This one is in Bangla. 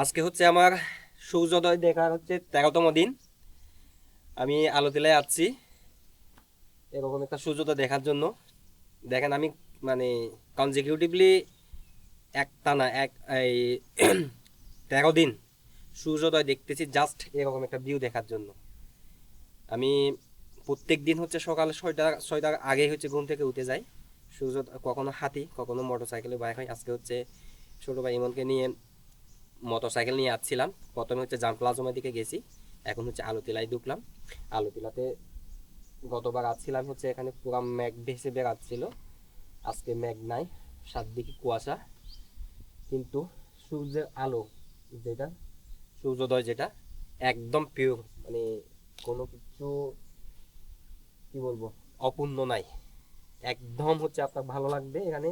আজকে হচ্ছে আমার সূর্যোদয় দেখার হচ্ছে 13তম দিন। আমি আলোতিলায় আছি এরকম একটা সূর্যোদয় দেখার জন্য। দেখেন আমি মানে কনজিকিউটিভলি একটানা এই 13 দিন সূর্যোদয় দেখতেছি জাস্ট এরকম একটা ভিউ দেখার জন্য। আমি প্রত্যেক দিন হচ্ছে সকাল ছয়টার আগেই হচ্ছে ঘুম থেকে উঠে যাই। সূর্য কখনো হাতি কখনো মোটর সাইকেলে বাইক হয়। আজকে হচ্ছে ছোটো ভাই ইমনকে নিয়ে মোটর সাইকেল নিয়ে আসছিলাম। প্রথমে হচ্ছে জাম প্লাজমের দিকে গেছি, এখন হচ্ছে আলুতিলায় ঢুকলাম। আলুতিলাতে গতবার আসছিলাম হচ্ছে এখানে পুরো মেঘ ভেসে বেড়াচ্ছিল, আজকে মেঘ নাই, সাতদিকে কুয়াশা। কিন্তু সূর্যের আলো যেটা, সূর্যোদয় যেটা একদম পিওর, মানে কোনো কিছু কি বলবো অপূর্ণ নাই। একদম হচ্ছে আপনার ভালো লাগবে এখানে